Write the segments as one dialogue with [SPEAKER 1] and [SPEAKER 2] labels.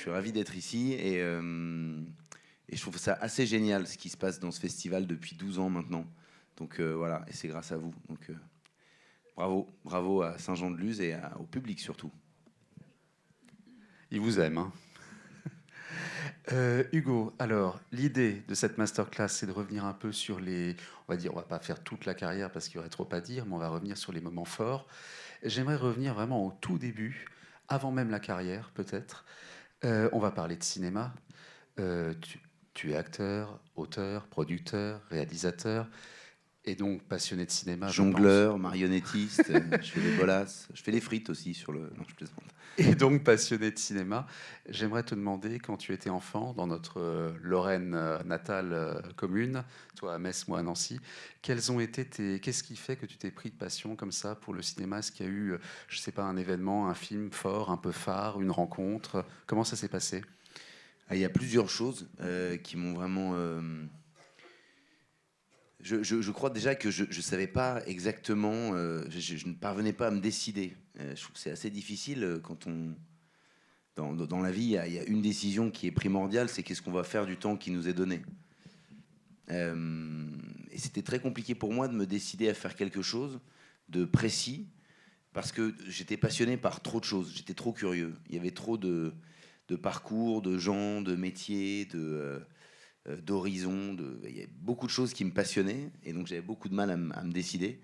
[SPEAKER 1] suis ravi d'être ici et je trouve ça assez génial ce qui se passe dans ce festival depuis 12 ans maintenant. Donc voilà, et c'est grâce à vous. Donc bravo à Saint-Jean-de-Luz et au public surtout.
[SPEAKER 2] Il vous aime, hein. Hugo, alors l'idée de cette masterclass, c'est de revenir un peu sur on va pas faire toute la carrière parce qu'il y aurait trop à dire, mais on va revenir sur les moments forts. J'aimerais revenir vraiment au tout début, avant même la carrière peut-être. On va parler de cinéma. Tu es acteur, auteur, producteur, réalisateur, et donc passionné de cinéma, je pense.
[SPEAKER 1] Jongleur, marionnettiste, je fais les bolasses, je fais les frites aussi sur le... Non, je plaisante.
[SPEAKER 2] Et donc passionné de cinéma. J'aimerais te demander, quand tu étais enfant, dans notre Lorraine natale commune, toi à Metz, moi à Nancy, qu'est-ce qui fait que tu t'es pris de passion comme ça pour le cinéma? Est-ce qu'il y a eu, je sais pas, un événement, un film fort, un peu phare, une rencontre? Comment ça s'est passé?
[SPEAKER 1] Il y a plusieurs choses qui m'ont vraiment... Je crois déjà que je ne savais pas exactement, je ne parvenais pas à me décider. Je trouve que c'est assez difficile quand on... Dans la vie, il y a une décision qui est primordiale, c'est qu'est-ce qu'on va faire du temps qui nous est donné. Et c'était très compliqué pour moi de me décider à faire quelque chose de précis, parce que j'étais passionné par trop de choses, j'étais trop curieux. Il y avait trop de parcours, de gens, de métiers, d'horizons. Il y a beaucoup de choses qui me passionnaient, et donc j'avais beaucoup de mal à me décider.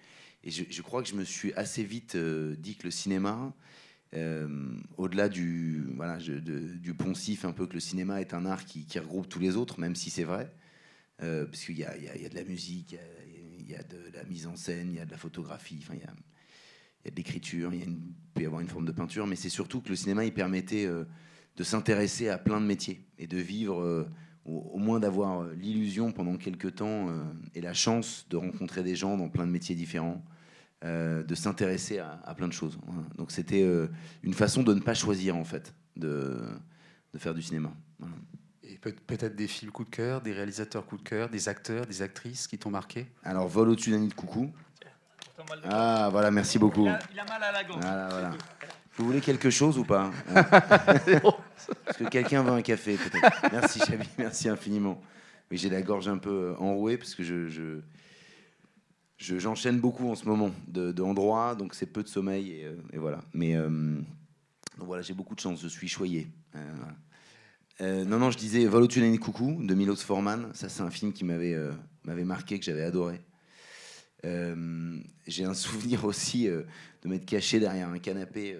[SPEAKER 1] Et je crois que je me suis assez vite dit que le cinéma... au-delà du poncif un peu que le cinéma est un art qui regroupe tous les autres, même si c'est vrai, parce qu'il y a de la musique, il y a de la mise en scène, il y a de la photographie, enfin, il y a de l'écriture, peut y avoir une forme de peinture, mais c'est surtout que le cinéma il permettait de s'intéresser à plein de métiers et de vivre, au moins d'avoir l'illusion pendant quelques temps et la chance de rencontrer des gens dans plein de métiers différents. De s'intéresser à plein de choses. Voilà. Donc c'était une façon de ne pas choisir en fait, de faire du cinéma. Voilà.
[SPEAKER 2] Et peut-être des films coup de cœur, des réalisateurs coup de cœur, des acteurs, des actrices qui t'ont marqué?
[SPEAKER 1] Alors Vol au-dessus d'un nid de coucou. Ah voilà, merci beaucoup.
[SPEAKER 3] Il a mal à la gorge.
[SPEAKER 1] Voilà. Vous voulez quelque chose ou pas? Est-ce que quelqu'un veut un café peut-être? Merci Chabi, merci infiniment. Oui, j'ai la gorge un peu enrouée parce que j'enchaîne beaucoup en ce moment d'endroits, donc c'est peu de sommeil et voilà. Mais donc voilà, j'ai beaucoup de chance, je suis choyé. Non, je disais Vol au-dessus d'un nid de coucou de Milos Forman. Ça, c'est un film qui m'avait marqué, que j'avais adoré. J'ai un souvenir aussi de m'être caché derrière un canapé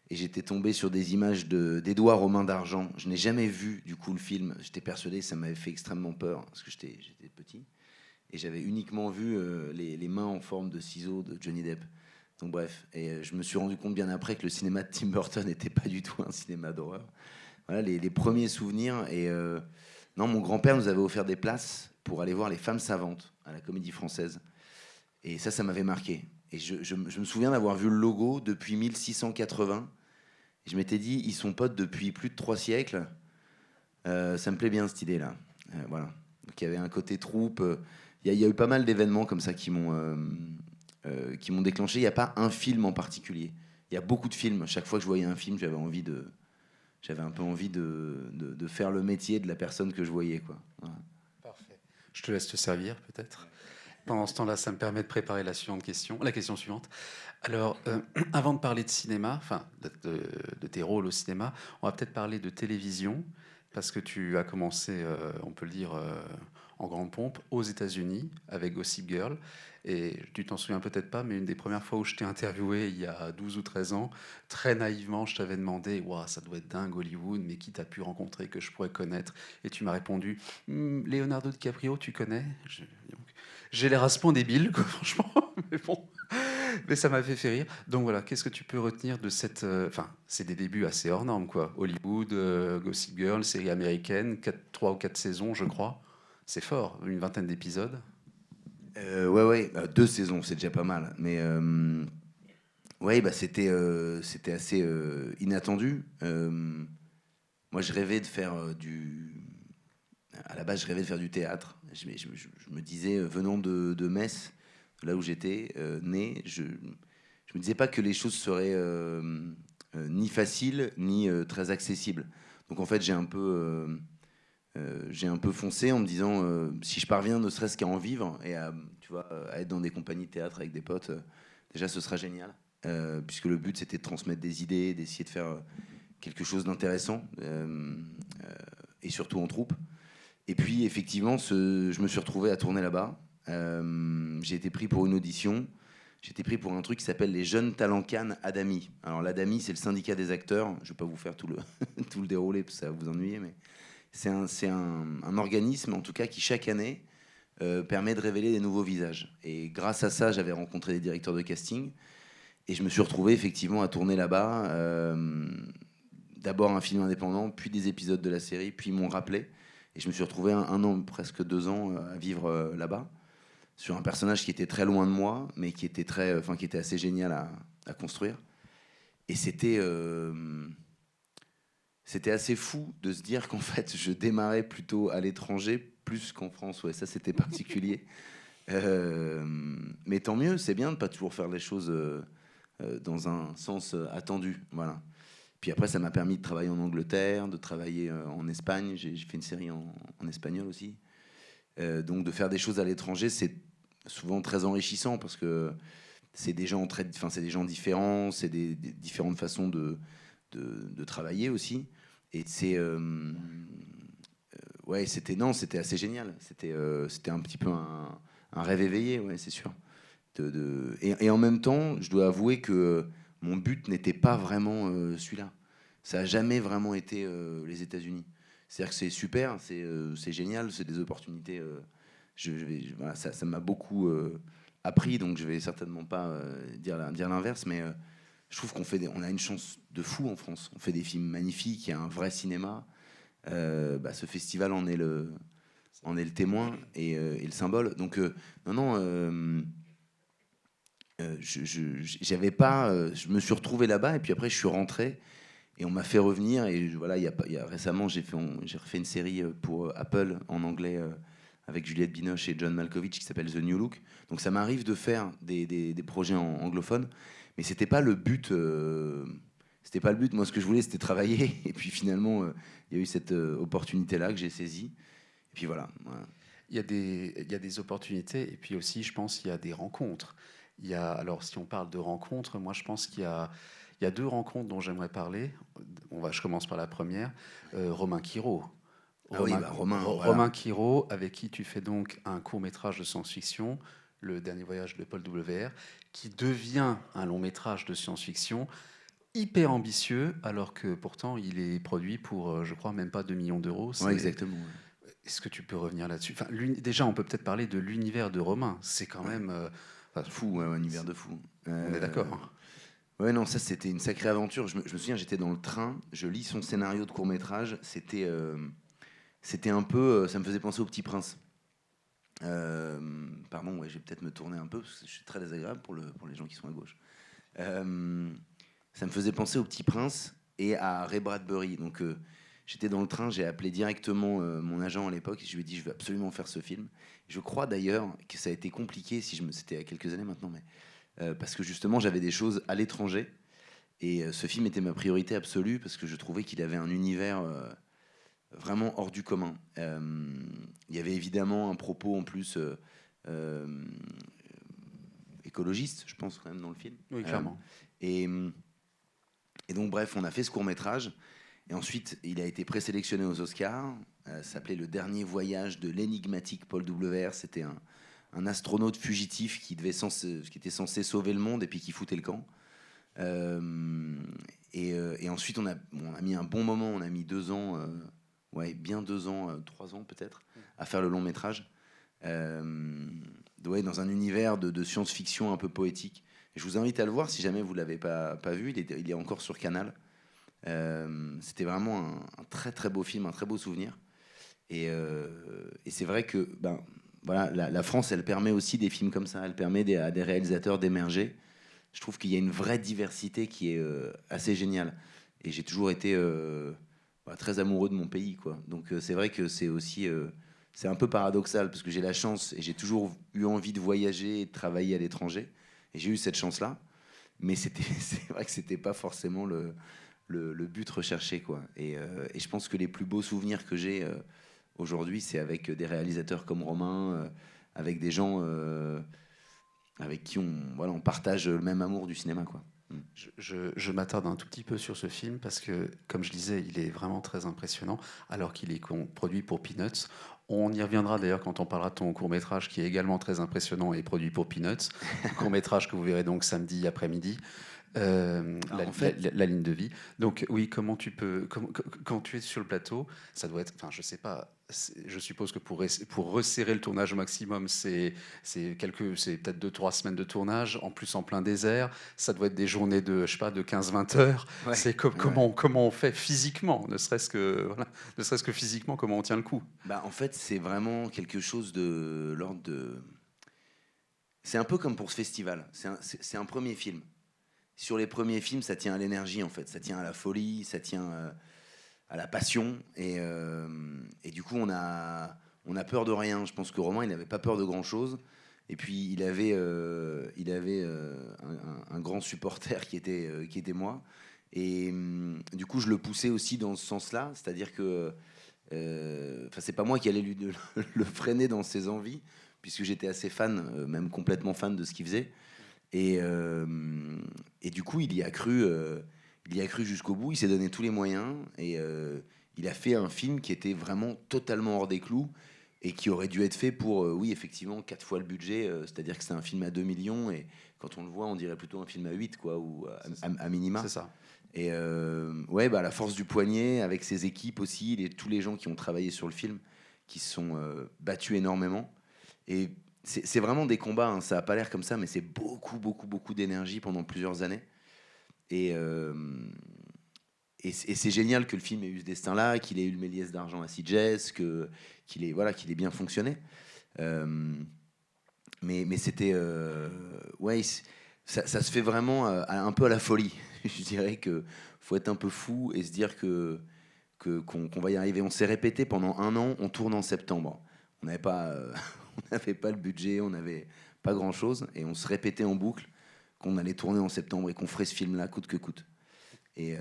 [SPEAKER 1] et j'étais tombé sur des images d'Édouard aux mains d'argent. Je n'ai jamais vu du coup le film. J'étais persuadé, ça m'avait fait extrêmement peur parce que j'étais petit. Et j'avais uniquement vu les mains en forme de ciseaux de Johnny Depp. Donc bref, et je me suis rendu compte bien après que le cinéma de Tim Burton n'était pas du tout un cinéma d'horreur. Voilà les premiers souvenirs. Et non, mon grand-père nous avait offert des places pour aller voir Les Femmes Savantes à la Comédie Française. Et ça m'avait marqué. Et je me souviens d'avoir vu le logo depuis 1680. Et je m'étais dit, ils sont potes depuis plus de 3 siècles. Ça me plaît bien cette idée-là. Voilà. Donc il y avait un côté troupe. Il y a eu pas mal d'événements comme ça qui m'ont déclenché. Il n'y a pas un film en particulier. Il y a beaucoup de films. Chaque fois que je voyais un film, j'avais un peu envie de faire le métier de la personne que je voyais, quoi. Voilà.
[SPEAKER 2] Parfait. Je te laisse te servir, peut-être. Pendant ce temps-là, ça me permet de préparer la question suivante. Alors, avant de parler de cinéma, enfin, de tes rôles au cinéma, on va peut-être parler de télévision, parce que tu as commencé, on peut le dire, en grande pompe, aux États-Unis, avec Gossip Girl. Et tu t'en souviens peut-être pas, mais une des premières fois où je t'ai interviewé, il y a 12 ou 13 ans, très naïvement, je t'avais demandé, wow, ça doit être dingue Hollywood, mais qui t'as pu rencontrer, que je pourrais connaître? Et tu m'as répondu, Leonardo DiCaprio, tu connais? J'ai l'air à ce point débile, quoi, franchement, mais bon. Mais ça m'a fait rire. Donc voilà, qu'est-ce que tu peux retenir de cette... Enfin, c'est des débuts assez hors normes, quoi. Hollywood, Gossip Girl, série américaine, 3 ou 4 saisons, je crois. C'est fort, une 20aine d'épisodes.
[SPEAKER 1] Ouais, 2 saisons, c'est déjà pas mal. Mais ouais, c'était assez inattendu. Moi, je rêvais de faire à la base, je rêvais de faire du théâtre. Je me disais, venant de Metz, là où j'étais né, je me disais pas que les choses seraient ni faciles ni très accessibles. Donc en fait, j'ai un peu foncé en me disant si je parviens ne serait-ce qu'à en vivre et à, tu vois, à être dans des compagnies de théâtre avec des potes, déjà ce sera génial. Puisque le but c'était de transmettre des idées, d'essayer de faire quelque chose d'intéressant et surtout en troupe. Et puis effectivement, je me suis retrouvé à tourner là-bas. J'ai été pris pour une audition. J'ai été pris pour un truc qui s'appelle les Jeunes Talents Cannes Adami. Alors l'Adami, c'est le syndicat des acteurs. Je ne vais pas vous faire tout le déroulé parce que ça va vous ennuyer, mais c'est un organisme en tout cas qui chaque année permet de révéler des nouveaux visages. Et grâce à ça, j'avais rencontré des directeurs de casting et je me suis retrouvé effectivement à tourner là-bas. D'abord un film indépendant, puis des épisodes de la série, puis ils m'ont rappelé. Et je me suis retrouvé un an, presque 2 ans, à vivre là-bas, sur un personnage qui était très loin de moi, mais qui était assez génial à construire. Et c'était assez fou de se dire qu'en fait, je démarrais plutôt à l'étranger plus qu'en France. Ouais, ça, c'était particulier. Mais tant mieux, c'est bien de ne pas toujours faire les choses dans un sens attendu. Voilà. Puis après, ça m'a permis de travailler en Angleterre, de travailler en Espagne. J'ai fait une série en espagnol aussi. Donc de faire des choses à l'étranger, c'est souvent très enrichissant parce que c'est des gens c'est des gens différents, c'est des différentes façons de travailler aussi. Et c'était assez génial. C'était un petit peu un rêve éveillé, ouais, c'est sûr. Et en même temps, je dois avouer que mon but n'était pas vraiment celui-là. Ça n'a jamais vraiment été les États-Unis. C'est-à-dire que c'est super, c'est génial, c'est des opportunités. Voilà, ça m'a beaucoup appris, donc je vais certainement pas dire l'inverse, mais je trouve on a une chance de fou en France. On fait des films magnifiques, il y a un vrai cinéma. Ce festival en est le témoin et le symbole. Donc je me suis retrouvé là-bas et puis après je suis rentré et on m'a fait revenir et voilà, récemment j'ai refait une série pour Apple en anglais avec Juliette Binoche et John Malkovich qui s'appelle The New Look. Donc ça m'arrive de faire des projets anglophones, mais c'était pas le but. C'était pas le but. Moi, ce que je voulais, c'était travailler. Et puis finalement, il y a eu cette opportunité-là que j'ai saisie. Et puis voilà.
[SPEAKER 2] Il y a des opportunités et puis aussi, je pense, il y a des rencontres. Alors, si on parle de rencontres, moi, je pense qu'il y a 2 rencontres dont j'aimerais parler. Je commence par la première. Romain Quiraud. Romain Quiraud, avec qui tu fais donc un court-métrage de science-fiction, Le Dernier Voyage de Paul W.R., qui devient un long-métrage de science-fiction hyper ambitieux, alors que pourtant, il est produit pour, je crois, même pas 2 millions d'euros.
[SPEAKER 1] Ouais, exactement.
[SPEAKER 2] Est-ce que tu peux revenir là-dessus? Déjà, on peut peut-être parler de l'univers de Romain. C'est quand même...
[SPEAKER 1] fou, ouais, un univers de fou.
[SPEAKER 2] On est d'accord.
[SPEAKER 1] Ouais, non, ça, c'était une sacrée aventure. Je me souviens, j'étais dans le train, je lis son scénario de court-métrage. C'était un peu... ça me faisait penser au Petit Prince. Pardon, ouais, je vais peut-être me tourner un peu, parce que je suis très désagréable pour les gens qui sont à gauche. Ça me faisait penser au Petit Prince et à Ray Bradbury. Donc... j'étais dans le train, j'ai appelé directement mon agent à l'époque et je lui ai dit je veux absolument faire ce film. Je crois d'ailleurs que ça a été compliqué, c'était il y a quelques années maintenant, mais parce que justement j'avais des choses à l'étranger et ce film était ma priorité absolue parce que je trouvais qu'il avait un univers vraiment hors du commun. Il y avait évidemment un propos en plus écologiste, je pense, quand même, dans le film.
[SPEAKER 2] Oui, clairement.
[SPEAKER 1] Et donc bref, on a fait ce court-métrage. Et ensuite, il a été présélectionné aux Oscars. Ça s'appelait Le Dernier Voyage de l'énigmatique Paul W.R. C'était un astronaute fugitif qui était censé sauver le monde et puis qui foutait le camp. Et ensuite, on a mis un bon moment. On a mis 2 ans, bien 2 ans, 3 ans peut-être, à faire le long métrage. Dans un univers de science-fiction un peu poétique. Et je vous invite à le voir si jamais vous ne l'avez pas vu. Il est encore sur Canal. C'était vraiment un très très beau film, un très beau souvenir. Et c'est vrai que voilà, la France, elle permet aussi des films comme ça. Elle permet à des réalisateurs d'émerger. Je trouve qu'il y a une vraie diversité qui est assez géniale. Et j'ai toujours été très amoureux de mon pays, quoi. Donc c'est vrai que c'est aussi c'est un peu paradoxal parce que j'ai la chance et j'ai toujours eu envie de voyager et de travailler à l'étranger. Et j'ai eu cette chance-là. Mais c'est vrai que c'était pas forcément le le but recherché, quoi. Et je pense que les plus beaux souvenirs que j'ai aujourd'hui, c'est avec des réalisateurs comme Romain, avec des gens avec qui on partage le même amour du cinéma, quoi.
[SPEAKER 2] Je m'attarde un tout petit peu sur ce film parce que, comme je disais, il est vraiment très impressionnant alors qu'il est produit pour Peanuts. On y reviendra d'ailleurs quand on parlera de ton court-métrage qui est également très impressionnant et produit pour Peanuts. Court-métrage que vous verrez donc samedi après-midi. La ligne de vie. Donc oui, comment tu peux, quand tu es sur le plateau, ça doit être, enfin je sais pas, je suppose que pour resserrer le tournage au maximum, c'est peut-être 2-3 semaines de tournage, en plus en plein désert, ça doit être des journées de, je sais pas, de 15-20 heures.
[SPEAKER 1] Ouais,
[SPEAKER 2] c'est comment on fait physiquement, ne serait-ce que physiquement, comment on tient le coup.
[SPEAKER 1] Bah, en fait, c'est vraiment quelque chose de l'ordre de... C'est un peu comme pour ce festival. C'est un premier film. Sur les premiers films, ça tient à l'énergie, en fait. Ça tient à la folie, ça tient à la passion. Et du coup, on a peur de rien. Je pense que Romain, il n'avait pas peur de grand-chose. Et puis, il avait un grand supporter qui était moi. Et du coup, je le poussais aussi dans ce sens-là. C'est-à-dire que c'est pas moi qui allais le freiner dans ses envies, puisque j'étais assez fan, même complètement fan de ce qu'il faisait. Et du coup, il y a cru jusqu'au bout. Il s'est donné tous les moyens et il a fait un film qui était vraiment totalement hors des clous et qui aurait dû être fait pour, oui, effectivement, 4 fois le budget. C'est-à-dire que c'est un film à 2 millions et quand on le voit, on dirait plutôt un film à 8, quoi, ou à minima.
[SPEAKER 2] C'est ça.
[SPEAKER 1] Et ouais, bah, la force du poignet, avec ses équipes aussi, tous les gens qui ont travaillé sur le film, qui se sont battus énormément. Et c'est vraiment des combats, hein. Ça n'a pas l'air comme ça, mais c'est beaucoup, beaucoup, beaucoup d'énergie pendant plusieurs années. Et c'est génial que le film ait eu ce destin-là, qu'il ait eu le Méliès d'argent à Sitges, qu'il ait bien fonctionné. Mais c'était... ouais, ça se fait vraiment un peu à la folie. Je dirais qu'il faut être un peu fou et se dire qu'on va y arriver. On s'est répété pendant 1 an, on tourne en septembre. On n'avait pas, on n'avait pas le budget, on n'avait pas grand-chose. Et on se répétait en boucle qu'on allait tourner en septembre et qu'on ferait ce film-là coûte que coûte. Et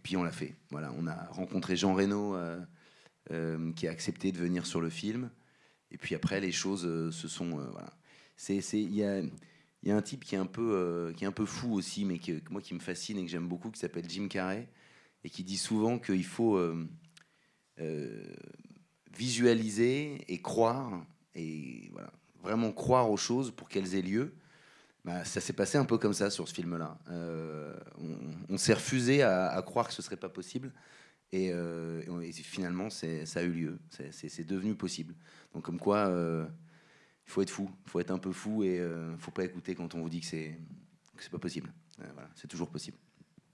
[SPEAKER 1] puis on l'a fait. Voilà, on a rencontré Jean Reno qui a accepté de venir sur le film. Et puis après, les choses se sont... voilà. Il y a un type qui est un peu fou aussi, mais moi qui me fascine et que j'aime beaucoup, qui s'appelle Jim Carrey, et qui dit souvent qu'il faut visualiser et croire, et voilà, vraiment croire aux choses pour qu'elles aient lieu. Bah, ça s'est passé un peu comme ça sur ce film-là. On s'est refusé à croire que ce serait pas possible, et finalement, ça a eu lieu. C'est devenu possible. Donc comme quoi... il faut être fou, il faut être un peu fou et faut pas écouter quand on vous dit que c'est pas possible. Voilà, c'est toujours possible.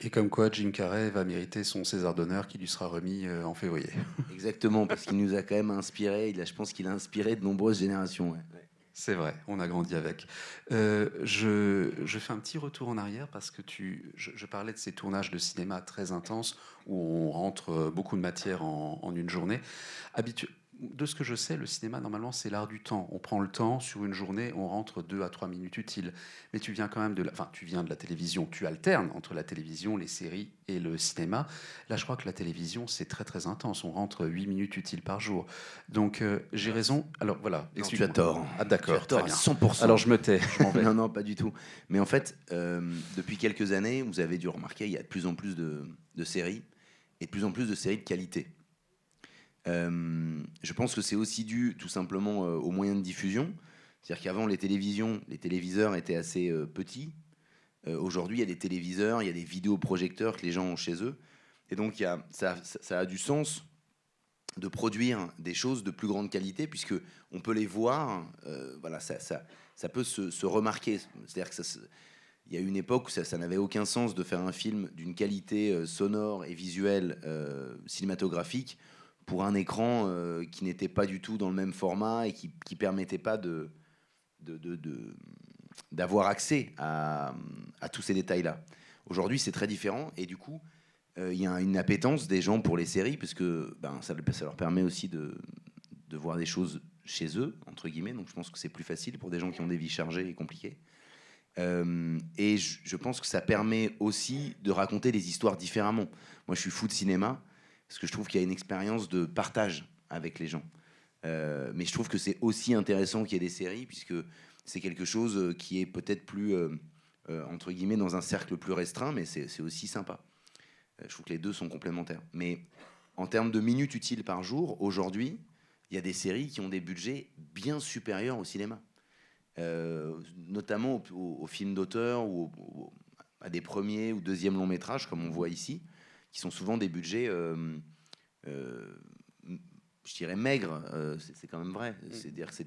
[SPEAKER 2] Et comme quoi, Jim Carrey va mériter son César d'honneur qui lui sera remis en février.
[SPEAKER 1] Exactement, parce qu'il nous a quand même inspiré. Je pense qu'il a inspiré de nombreuses générations. Ouais.
[SPEAKER 2] C'est vrai, on a grandi avec. Je fais un petit retour en arrière parce que je parlais de ces tournages de cinéma très intenses où on rentre beaucoup de matière en une journée. De ce que je sais, le cinéma, normalement, c'est l'art du temps. On prend le temps, sur une journée, on rentre 2 à 3 minutes utiles. Mais tu viens quand même tu viens de la télévision. Tu alternes entre la télévision, les séries et le cinéma. Là, je crois que la télévision, c'est très, très intense. On rentre 8 minutes utiles par jour. Donc, j'ai raison. Alors, voilà.
[SPEAKER 1] Non, tu as tort.
[SPEAKER 2] Ah, d'accord.
[SPEAKER 1] Tu as tort à 100%.
[SPEAKER 2] Alors, je me tais. Je m'en vais.
[SPEAKER 1] Non, pas du tout. Mais en fait, depuis quelques années, vous avez dû remarquer, il y a de plus en plus de séries et de plus en plus de séries de qualité. Je pense que c'est aussi dû tout simplement aux moyens de diffusion. C'est-à-dire qu'avant, les téléviseurs étaient assez petits. Aujourd'hui, il y a des téléviseurs, il y a des vidéoprojecteurs que les gens ont chez eux. Et donc, ça a du sens de produire des choses de plus grande qualité, puisqu'on peut les voir. Voilà, ça peut se remarquer. C'est-à-dire que il y a une époque où ça n'avait aucun sens de faire un film d'une qualité sonore et visuelle cinématographique pour un écran qui n'était pas du tout dans le même format et qui permettait pas d'avoir accès à tous ces détails-là. Aujourd'hui, c'est très différent et du coup, il y a une appétence des gens pour les séries parce que ça leur permet aussi de voir des choses chez eux, entre guillemets. Donc je pense que c'est plus facile pour des gens qui ont des vies chargées et compliquées. Et je pense que ça permet aussi de raconter des histoires différemment. Moi, je suis fou de cinéma, parce que je trouve qu'il y a une expérience de partage avec les gens. Mais je trouve que c'est aussi intéressant qu'il y ait des séries, puisque c'est quelque chose qui est peut-être plus, entre guillemets, dans un cercle plus restreint, mais c'est aussi sympa. Je trouve que les deux sont complémentaires. Mais en termes de minutes utiles par jour, aujourd'hui, il y a des séries qui ont des budgets bien supérieurs au cinéma. Notamment aux films d'auteur ou à des premiers ou deuxièmes longs métrages, comme on voit ici, qui sont souvent des budgets, je dirais, maigres. C'est quand même vrai. C'est-à-dire que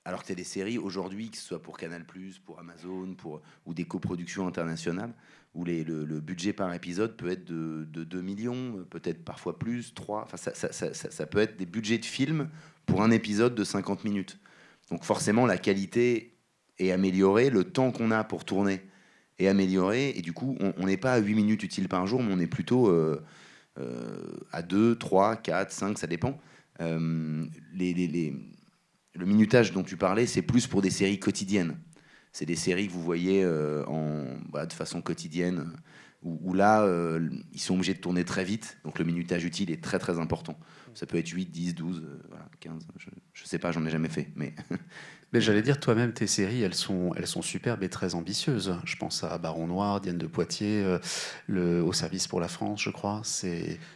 [SPEAKER 1] alors qu'il y a des séries aujourd'hui, que ce soit pour Canal+, pour Amazon, ou des coproductions internationales, où le budget par épisode peut être de 2 millions, peut-être parfois plus, 3. Enfin, ça peut être des budgets de films pour un épisode de 50 minutes. Donc forcément, la qualité est améliorée, le temps qu'on a pour tourner est amélioré, et du coup, on n'est pas à 8 minutes utiles par jour, mais on est plutôt à 2, 3, 4, 5, ça dépend. Le minutage dont tu parlais, c'est plus pour des séries quotidiennes. C'est des séries que vous voyez de façon quotidienne, où là, ils sont obligés de tourner très vite, donc le minutage utile est très très important. Ça peut être 8, 10, 12, 15, je sais pas, j'en ai jamais fait. Mais
[SPEAKER 2] j'allais dire, toi-même, tes séries, elles sont superbes et très ambitieuses. Je pense à Baron Noir, Diane de Poitiers, Au service pour la France, je crois.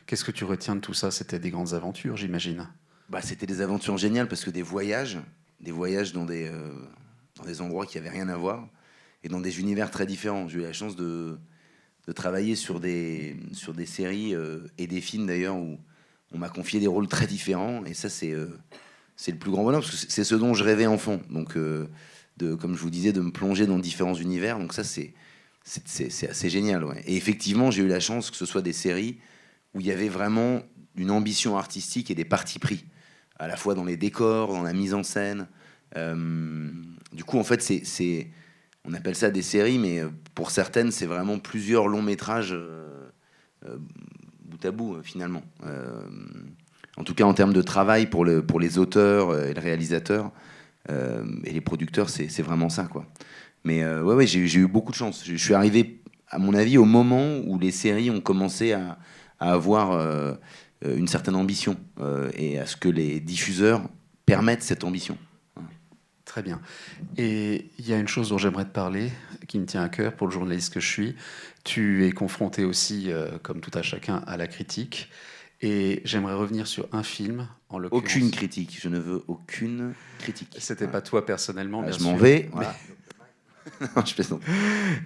[SPEAKER 2] Qu'est-ce que tu retiens de tout ça? C'était des grandes aventures, j'imagine.
[SPEAKER 1] C'était des aventures géniales, parce que des voyages dans des endroits qui n'avaient rien à voir, et dans des univers très différents. J'ai eu la chance de travailler sur des séries et des films d'ailleurs, où on m'a confié des rôles très différents, et ça c'est le plus grand bonheur, parce que c'est ce dont je rêvais enfant. Donc comme je vous disais, de me plonger dans différents univers, donc ça c'est assez génial, ouais. Et effectivement, j'ai eu la chance que ce soit des séries où il y avait vraiment une ambition artistique et des partis pris, à la fois dans les décors, dans la mise en scène. Du coup, en fait, on appelle ça des séries, mais pour certaines, c'est vraiment plusieurs longs métrages bout à bout, finalement. En tout cas, en termes de travail pour les auteurs et le réalisateur et les producteurs, c'est vraiment ça, quoi. Mais ouais, j'ai eu beaucoup de chance. Je suis arrivé, à mon avis, au moment où les séries ont commencé à avoir une certaine ambition et à ce que les diffuseurs permettent cette ambition.
[SPEAKER 2] Très bien. Et il y a une chose dont j'aimerais te parler, qui me tient à cœur pour le journaliste que je suis. Tu es confronté aussi, comme tout à chacun, à la critique. Et j'aimerais revenir sur un film, en l'occurrence.
[SPEAKER 1] Aucune critique. Je ne veux aucune critique.
[SPEAKER 2] C'était pas toi personnellement, bien
[SPEAKER 1] je
[SPEAKER 2] sûr.
[SPEAKER 1] m'en vais. Voilà. Non, je plaisante.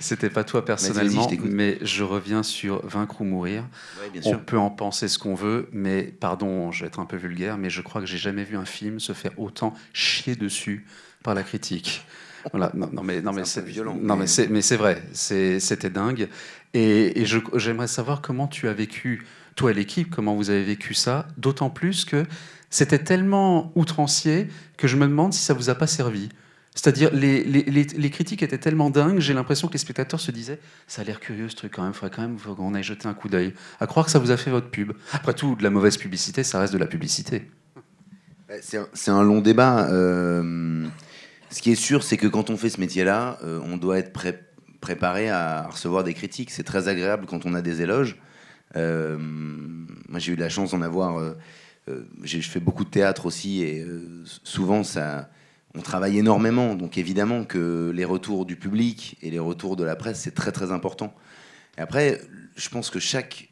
[SPEAKER 2] C'était pas toi personnellement,
[SPEAKER 1] vas-y,
[SPEAKER 2] mais je reviens sur Vaincre ou mourir.
[SPEAKER 1] Ouais, bien
[SPEAKER 2] On
[SPEAKER 1] sûr.
[SPEAKER 2] peut en penser ce qu'on veut, mais pardon, je vais être un peu vulgaire, mais je crois que j'ai jamais vu un film se faire autant chier dessus par la critique. Voilà. Non, mais
[SPEAKER 1] c'est violent.
[SPEAKER 2] Non, mais c'est vrai. C'était dingue. Et j'aimerais savoir comment tu as vécu, toi et l'équipe, comment vous avez vécu ça. D'autant plus que c'était tellement outrancier que je me demande si ça vous a pas servi. C'est-à-dire, les critiques étaient tellement dingues, j'ai l'impression que les spectateurs se disaient « ça a l'air curieux ce truc quand même, faudrait quand même qu'on aille jeter un coup d'œil ». À croire que ça vous a fait votre pub. Après tout, de la mauvaise publicité, ça reste de la publicité.
[SPEAKER 1] C'est un long débat. Ce qui est sûr, c'est que quand on fait ce métier-là, on doit être préparé à recevoir des critiques. C'est très agréable quand on a des éloges. Moi, j'ai eu la chance d'en avoir... je fais beaucoup de théâtre aussi, et souvent, on travaille énormément. Donc évidemment que les retours du public et les retours de la presse, c'est très très important. Et après, je pense que chaque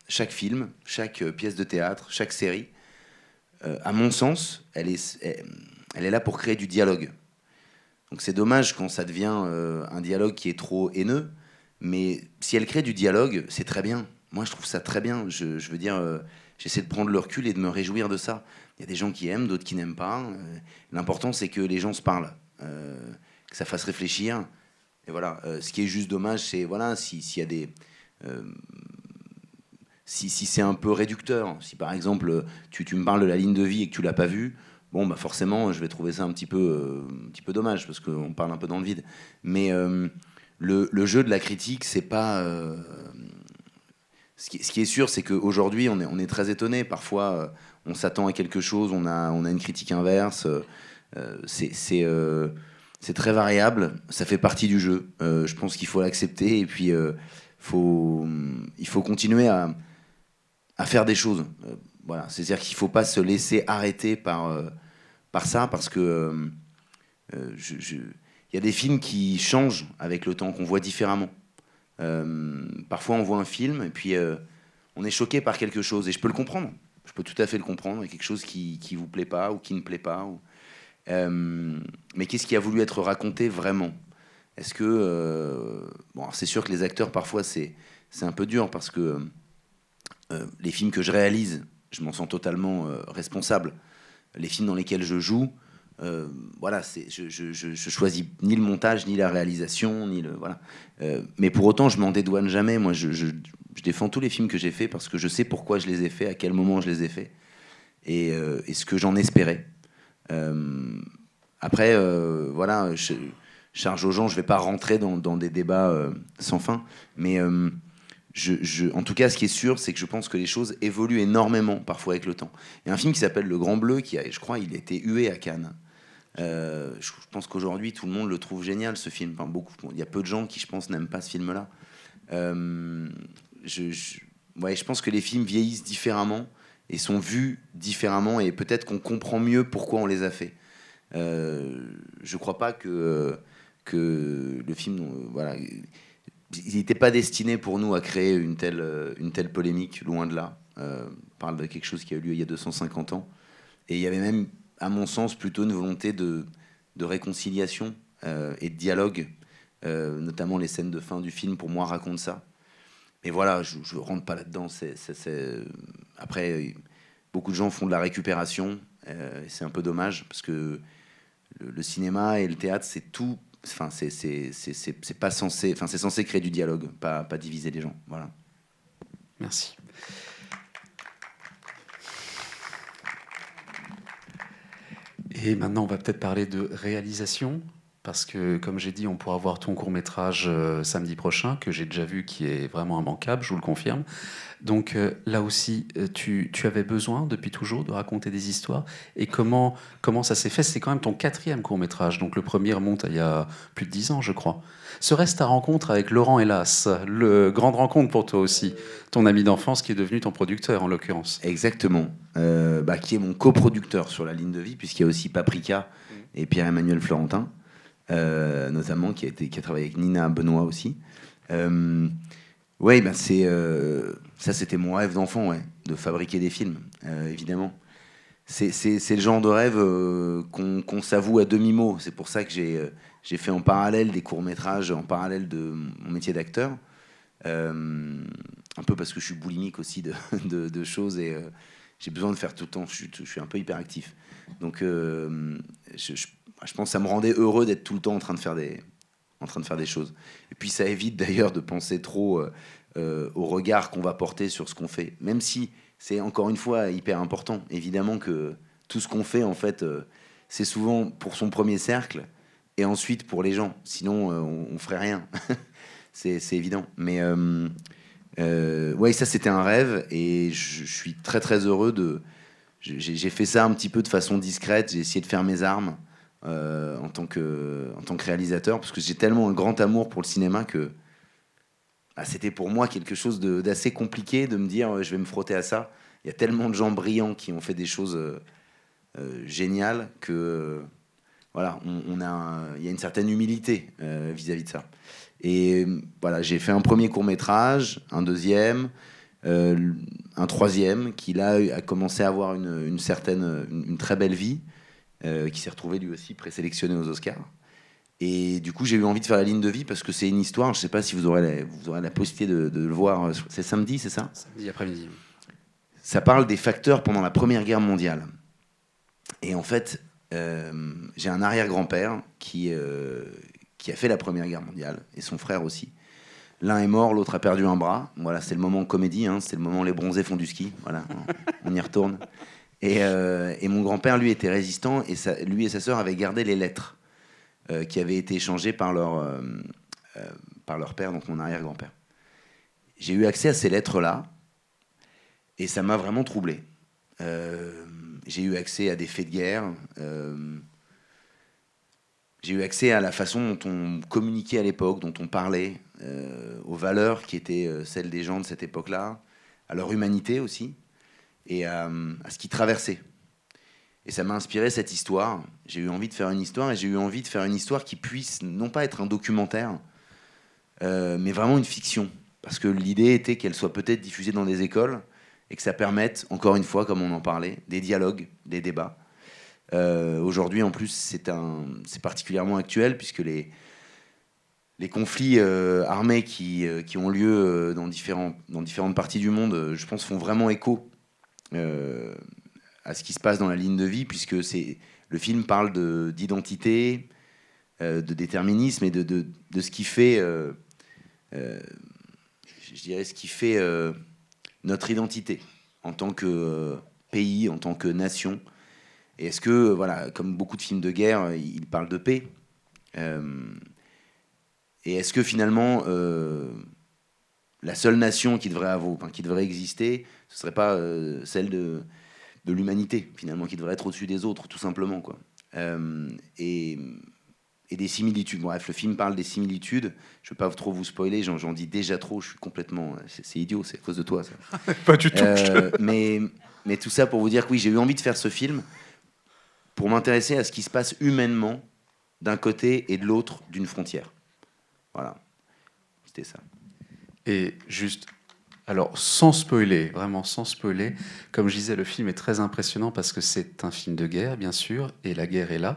[SPEAKER 1] film, chaque pièce de théâtre, chaque série, à mon sens, elle est là pour créer du dialogue. Donc c'est dommage quand ça devient un dialogue qui est trop haineux, mais si elle crée du dialogue, c'est très bien. Moi, je trouve ça très bien. Je veux dire, j'essaie de prendre le recul et de me réjouir de ça. Il y a des gens qui aiment, d'autres qui n'aiment pas. L'important, c'est que les gens se parlent, que ça fasse réfléchir. Et voilà. Ce qui est juste dommage, c'est voilà, s'il y a des... si c'est un peu réducteur, si par exemple tu me parles de La Ligne de vie et que tu l'as pas vu, bon bah forcément je vais trouver ça un petit peu dommage, parce qu'on parle un peu dans le vide. Mais le jeu de la critique, c'est pas... Ce qui est sûr, c'est qu'aujourd'hui on est très étonné. Parfois on s'attend à quelque chose, on a une critique inverse. C'est c'est très variable, ça fait partie du jeu. Je pense qu'il faut l'accepter et puis il faut continuer à faire des choses. Voilà, c'est-à-dire qu'il ne faut pas se laisser arrêter par ça parce que il y a des films qui changent avec le temps, qu'on voit différemment. Parfois, on voit un film et puis on est choqué par quelque chose et je peux le comprendre. Je peux tout à fait le comprendre. Il y a quelque chose qui vous plaît pas ou qui ne plaît pas. Mais qu'est-ce qui a voulu être raconté vraiment? Est-ce que bon, c'est sûr que les acteurs parfois c'est un peu dur parce que les films que je réalise, je m'en sens totalement responsable. Les films dans lesquels je joue, voilà, je choisis ni le montage, ni la réalisation, ni le voilà. Mais pour autant, je m'en dédouane jamais. Moi, je défends tous les films que j'ai faits parce que je sais pourquoi je les ai faits, à quel moment je les ai faits, et ce que j'en espérais. Après, voilà, je charge aux gens, je vais pas rentrer dans des débats sans fin, mais en tout cas, ce qui est sûr, c'est que je pense que les choses évoluent énormément parfois avec le temps. Il y a un film qui s'appelle Le Grand Bleu, je crois, il a été hué à Cannes. Je pense qu'aujourd'hui, tout le monde le trouve génial, ce film. Enfin, il y a peu de gens qui, je pense, n'aiment pas ce film-là. Je pense que les films vieillissent différemment et sont vus différemment, et peut-être qu'on comprend mieux pourquoi on les a faits. Je crois pas que le film, voilà, il n'était pas destiné pour nous à créer une telle polémique, loin de là. On parle de quelque chose qui a eu lieu il y a 250 ans. Et il y avait même, à mon sens, plutôt une volonté de réconciliation et de dialogue, notamment les scènes de fin du film, pour moi, racontent ça. Mais voilà, je ne rentre pas là-dedans. Après, beaucoup de gens font de la récupération, et c'est un peu dommage, parce que le cinéma et le théâtre, c'est tout. Enfin, c'est pas censé. Enfin, c'est censé créer du dialogue, pas diviser les gens. Voilà.
[SPEAKER 2] Merci. Et maintenant, on va peut-être parler de réalisation, parce que, comme j'ai dit, on pourra voir ton court-métrage samedi prochain, que j'ai déjà vu, qui est vraiment immanquable, je vous le confirme. Donc là aussi, tu avais besoin, depuis toujours, de raconter des histoires. Et comment ça s'est fait? C'est quand même ton 4e court-métrage, donc le premier remonte à il y a plus de 10 ans, je crois. Serait-ce ta rencontre avec Laurent Hélas, grande rencontre pour toi aussi, ton ami d'enfance qui est devenu ton producteur, en l'occurrence?
[SPEAKER 1] Exactement. Qui est mon coproducteur sur La Ligne de Vie, puisqu'il y a aussi Paprika et Pierre-Emmanuel Florentin, notamment, qui a travaillé avec Nina Benoît aussi. Oui, ça, c'était mon rêve d'enfant, ouais, de fabriquer des films, évidemment. C'est le genre de rêve qu'on s'avoue à demi-mot. C'est pour ça que j'ai fait en parallèle des courts-métrages, en parallèle de mon métier d'acteur. Un peu parce que je suis boulimique aussi de choses et j'ai besoin de faire tout le temps. Je suis un peu hyperactif. Donc, je pense que ça me rendait heureux d'être tout le temps en train de faire des choses. Et puis, ça évite d'ailleurs de penser trop au regard qu'on va porter sur ce qu'on fait. Même si c'est encore une fois hyper important. Évidemment que tout ce qu'on fait, en fait, c'est souvent pour son premier cercle et ensuite pour les gens. Sinon, on ferait rien. c'est évident. Mais ouais, ça c'était un rêve et je suis très très heureux j'ai fait ça un petit peu de façon discrète. J'ai essayé de faire mes armes en tant que réalisateur parce que j'ai tellement un grand amour pour le cinéma que c'était pour moi quelque chose d'assez compliqué de me dire je vais me frotter à ça. Il y a tellement de gens brillants qui ont fait des choses géniales que voilà, il y a une certaine humilité vis-à-vis de ça. Et voilà, j'ai fait un premier court-métrage, un deuxième, un troisième, qui là a commencé à avoir une très belle vie, qui s'est retrouvé lui aussi présélectionné aux Oscars. Et du coup, j'ai eu envie de faire La Ligne de Vie parce que c'est une histoire. Je ne sais pas si vous aurez la possibilité de le voir. C'est samedi, c'est ça?
[SPEAKER 2] Samedi après-midi.
[SPEAKER 1] Ça parle des facteurs pendant la Première Guerre mondiale. Et en fait, j'ai un arrière-grand-père qui a fait la Première Guerre mondiale, et son frère aussi. L'un est mort, l'autre a perdu un bras. Voilà, c'est le moment comédie, hein, c'est le moment où les bronzés font du ski. Voilà, on y retourne. Et mon grand-père, lui, était résistant, et lui et sa sœur avaient gardé les lettres qui avaient été échangées par leur père, donc mon arrière-grand-père. J'ai eu accès à ces lettres-là, et ça m'a vraiment troublé. J'ai eu accès à des faits de guerre. j'ai eu accès à la façon dont on communiquait à l'époque, dont on parlait, aux valeurs qui étaient celles des gens de cette époque-là, à leur humanité aussi, et à ce qu'ils traversaient. Et ça m'a inspiré cette histoire. J'ai eu envie de faire une histoire, et j'ai eu envie de faire une histoire qui puisse non pas être un documentaire, mais vraiment une fiction. Parce que l'idée était qu'elle soit peut-être diffusée dans des écoles, et que ça permette, encore une fois, comme on en parlait, des dialogues, des débats. Aujourd'hui, en plus, c'est particulièrement actuel, puisque les conflits armés qui ont lieu dans différentes parties du monde, je pense, font vraiment écho à ce qui se passe dans la ligne de vie, puisque le film parle d'identité, de déterminisme et de ce qui fait, je dirais, ce qui fait notre identité en tant que pays, en tant que nation. Et est-ce que, voilà, comme beaucoup de films de guerre, il parle de paix. Et est-ce que finalement, la seule nation qui devrait exister, ce serait pas celle de l'humanité, finalement, qui devrait être au-dessus des autres, tout simplement, quoi. Et des similitudes. Bref, le film parle des similitudes. Je ne veux pas trop vous spoiler, j'en dis déjà trop, je suis complètement... C'est idiot, c'est à cause de toi, ça.
[SPEAKER 2] Pas du tout.
[SPEAKER 1] Mais tout ça pour vous dire que oui, j'ai eu envie de faire ce film pour m'intéresser à ce qui se passe humainement d'un côté et de l'autre d'une frontière. Voilà, c'était ça.
[SPEAKER 2] Et juste, alors sans spoiler, vraiment sans spoiler, comme je disais, le film est très impressionnant parce que c'est un film de guerre, bien sûr, et la guerre est là.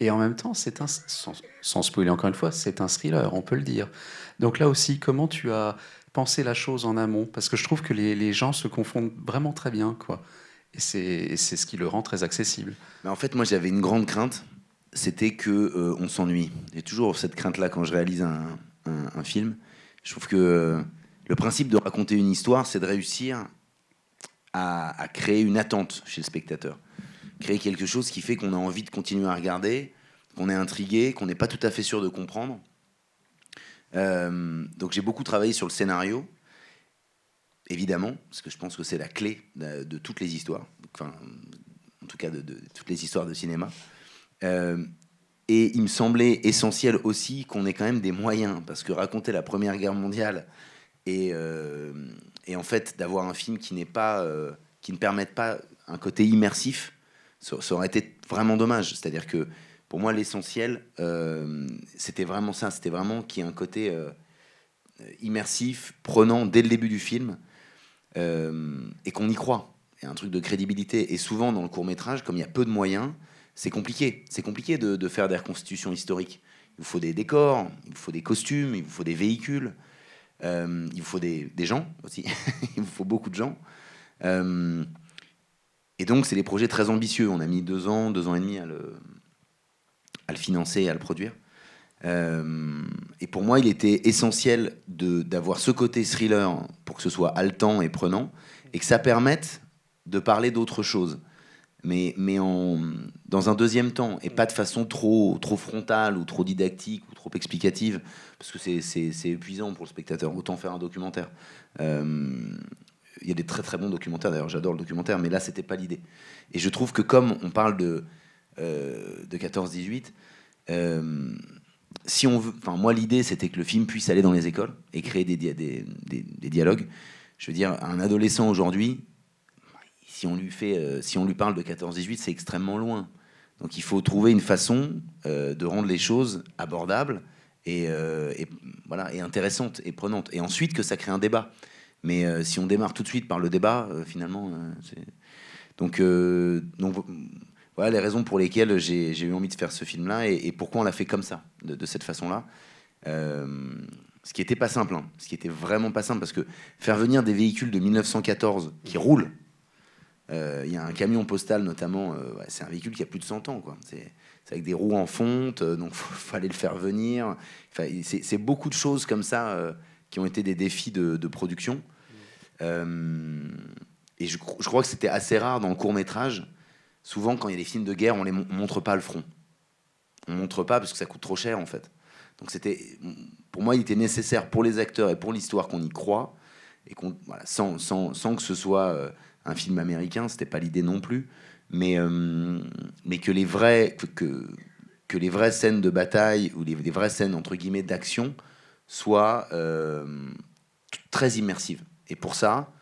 [SPEAKER 2] Et en même temps, sans spoiler encore une fois, c'est un thriller, on peut le dire. Donc là aussi, comment tu as pensé la chose en amont? Parce que je trouve que les gens se confondent vraiment très bien, quoi. Et c'est ce qui le rend très accessible.
[SPEAKER 1] Mais en fait, moi, j'avais une grande crainte, c'était que on s'ennuie. J'ai toujours cette crainte-là quand je réalise un film. Je trouve que le principe de raconter une histoire, c'est de réussir à créer une attente chez le spectateur. Créer quelque chose qui fait qu'on a envie de continuer à regarder, qu'on est intrigué, qu'on n'est pas tout à fait sûr de comprendre. Donc j'ai beaucoup travaillé sur le scénario, évidemment, parce que je pense que c'est la clé de toutes les histoires, enfin, en tout cas de toutes les histoires de cinéma. Et il me semblait essentiel aussi qu'on ait quand même des moyens, parce que raconter la Première Guerre mondiale et en fait d'avoir un film qui ne permette pas un côté immersif, ça aurait été vraiment dommage. C'est-à-dire que pour moi, l'essentiel, c'était vraiment ça. C'était vraiment qu'il y ait un côté immersif, prenant dès le début du film, et qu'on y croit. Il y a un truc de crédibilité. Et souvent, dans le court-métrage, comme il y a peu de moyens, c'est compliqué. C'est compliqué de faire des reconstitutions historiques. Il vous faut des décors, il vous faut des costumes, il vous faut des véhicules, il vous faut des gens aussi. Il vous faut beaucoup de gens. Et donc, c'est des projets très ambitieux. On a mis 2 ans et demi à le financer et à le produire. Et pour moi, il était essentiel d'avoir ce côté thriller pour que ce soit haletant et prenant, et que ça permette de parler d'autre chose. Mais dans un deuxième temps, et pas de façon trop frontale ou trop didactique ou trop explicative, parce que c'est épuisant pour le spectateur. Autant faire un documentaire. Il y a des très très bons documentaires, d'ailleurs j'adore le documentaire, mais là c'était pas l'idée. Et je trouve que comme on parle de 14-18, si on veut, enfin moi l'idée c'était que le film puisse aller dans les écoles et créer des dialogues. Je veux dire, un adolescent aujourd'hui, si on lui parle de 14-18, c'est extrêmement loin. Donc il faut trouver une façon de rendre les choses abordables et intéressantes et prenantes. Et ensuite que ça crée un débat. Mais si on démarre tout de suite par le débat, finalement, c'est... Donc, voilà les raisons pour lesquelles j'ai eu envie de faire ce film-là et pourquoi on l'a fait comme ça, de cette façon-là. Ce qui n'était pas simple, hein. Ce qui était vraiment pas simple, parce que faire venir des véhicules de 1914 qui roulent, il y a un camion postal notamment, c'est un véhicule qui a plus de 100 ans, quoi. C'est avec des roues en fonte, donc fallait le faire venir. Enfin, c'est beaucoup de choses comme ça qui ont été des défis de production. Et je crois que c'était assez rare dans le court-métrage. Souvent, quand il y a des films de guerre, on montre pas le front. On montre pas parce que ça coûte trop cher, en fait. Donc pour moi, il était nécessaire pour les acteurs et pour l'histoire qu'on y croit, et sans que ce soit un film américain, c'était pas l'idée non plus, mais que les vrais, que que les vraies scènes de bataille ou les vraies scènes entre guillemets d'action soient très immersives. Et pour ça,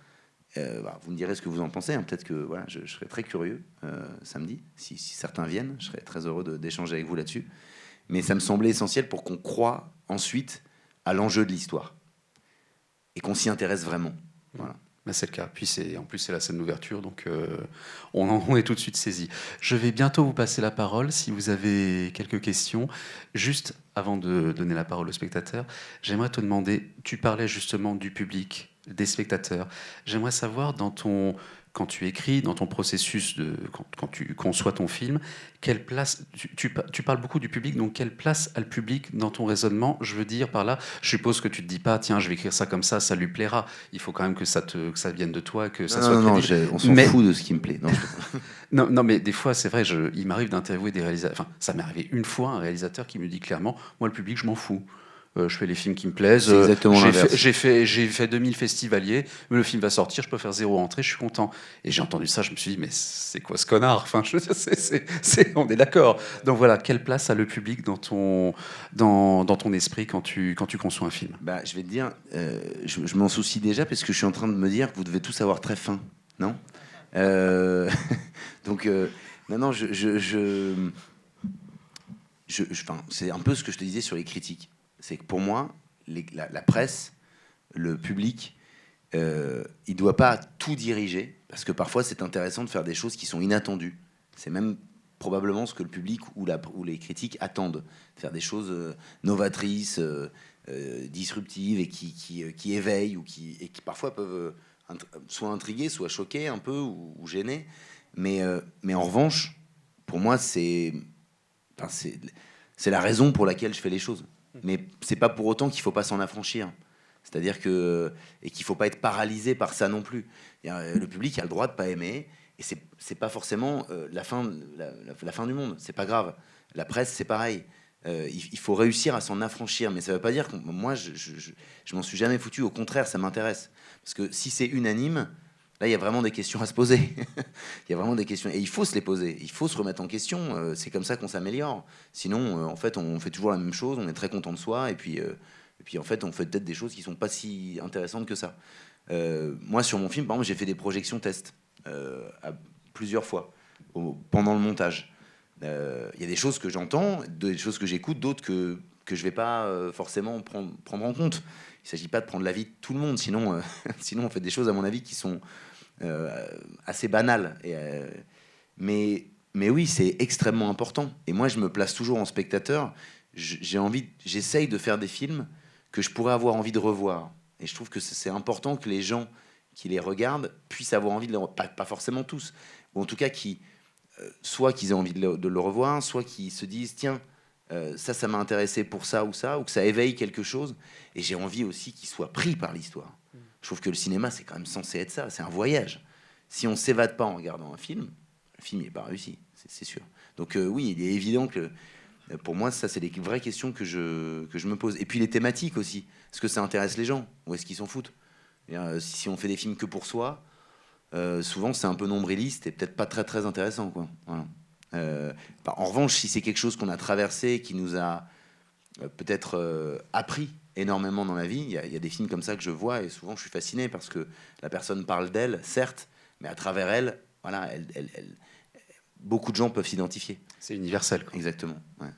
[SPEAKER 1] vous me direz ce que vous en pensez. Hein. Peut-être que voilà, je serais très curieux samedi, si certains viennent. Je serais très heureux d'échanger avec vous là-dessus. Mais ça me semblait essentiel pour qu'on croie ensuite à l'enjeu de l'histoire et qu'on s'y intéresse vraiment. Voilà.
[SPEAKER 2] Ben c'est le cas. Puis en plus, c'est la scène d'ouverture, donc on est tout de suite saisi. Je vais bientôt vous passer la parole si vous avez quelques questions. Juste avant de donner la parole aux spectateurs, j'aimerais te demander, tu parlais justement du public, des spectateurs. J'aimerais savoir, quand tu écris, dans ton processus, quand tu conçois ton film, quelle place, tu parles beaucoup du public, donc quelle place a le public dans ton raisonnement? Je veux dire par là, je suppose que tu te dis pas, tiens, je vais écrire ça comme ça lui plaira. Il faut quand même que ça vienne de toi, que ça soit crédible.
[SPEAKER 1] On s'en fout de ce qui me plaît.
[SPEAKER 2] Non, mais des fois, c'est vrai, il m'arrive d'interviewer des réalisateurs. Enfin, ça m'est arrivé une fois, un réalisateur qui me dit clairement, moi, le public, je m'en fous. Je fais les films qui me plaisent.
[SPEAKER 1] C'est exactement l'inverse.
[SPEAKER 2] J'ai fait 2000 festivaliers, mais le film va sortir, je peux faire 0 entrée, je suis content. Et j'ai entendu ça, je me suis dit, mais c'est quoi ce connard? Enfin, on est d'accord. Donc voilà, quelle place a le public dans ton esprit quand tu conçois un film?
[SPEAKER 1] Je vais te dire, je m'en soucie déjà parce que je suis en train de me dire que vous devez tous avoir très faim, non? Donc, non, c'est un peu ce que je te disais sur les critiques. C'est que pour moi, la presse, le public, il ne doit pas tout diriger, parce que parfois c'est intéressant de faire des choses qui sont inattendues. C'est même probablement ce que le public ou les critiques attendent, de faire des choses novatrices, disruptives et qui éveillent et qui parfois peuvent soit intriguer, soit choquer un peu ou gêner. Mais en revanche, pour moi, c'est la raison pour laquelle je fais les choses. Mais c'est pas pour autant qu'il faut pas s'en affranchir. C'est-à-dire qu'il faut pas être paralysé par ça non plus. Le public a le droit de pas aimer, et c'est pas forcément la fin du monde. C'est pas grave. La presse, c'est pareil. Il faut réussir à s'en affranchir, mais ça veut pas dire que moi, je m'en suis jamais foutu. Au contraire, ça m'intéresse. Parce que si c'est unanime, là, il y a vraiment des questions à se poser. Il y a vraiment des questions. Et il faut se les poser. Il faut se remettre en question. C'est comme ça qu'on s'améliore. Sinon, en fait, on fait toujours la même chose. On est très content de soi. Et puis en fait, on fait peut-être des choses qui sont pas si intéressantes que ça. Moi, sur mon film, par exemple, j'ai fait des projections tests plusieurs fois pendant le montage. Il y a des choses que j'entends, des choses que j'écoute, d'autres que je vais pas forcément prendre en compte. Il ne s'agit pas de prendre l'avis de tout le monde. Sinon, on fait des choses, à mon avis, qui sont assez banales. Mais oui, c'est extrêmement important. Et moi, je me place toujours en spectateur. J'essaye de faire des films que je pourrais avoir envie de revoir. Et je trouve que c'est important que les gens qui les regardent puissent avoir envie de les revoir. Pas forcément tous. Ou en tout cas, soit qu'ils aient envie de le revoir, soit qu'ils se disent, tiens, ça m'a intéressé pour ça, ou que ça éveille quelque chose. Et j'ai envie aussi qu'ils soient pris par l'histoire. Je trouve que le cinéma, c'est quand même censé être ça. C'est un voyage. Si on ne s'évade pas en regardant un film, le film n'est pas réussi, c'est sûr. Donc oui, il est évident que pour moi, ça, c'est des vraies questions que je me pose. Et puis les thématiques aussi. Est-ce que ça intéresse les gens ou est-ce qu'ils s'en foutent? Si on fait des films que pour soi, souvent c'est un peu nombriliste et peut-être pas très très intéressant, quoi. Voilà. En revanche, si c'est quelque chose qu'on a traversé, qui nous a peut-être appris énormément dans la vie, il y a des films comme ça que je vois et souvent je suis fasciné parce que la personne parle d'elle, certes, mais à travers elle, voilà, beaucoup de gens peuvent s'identifier.
[SPEAKER 2] C'est universel, quoi.
[SPEAKER 1] Exactement. Ouais.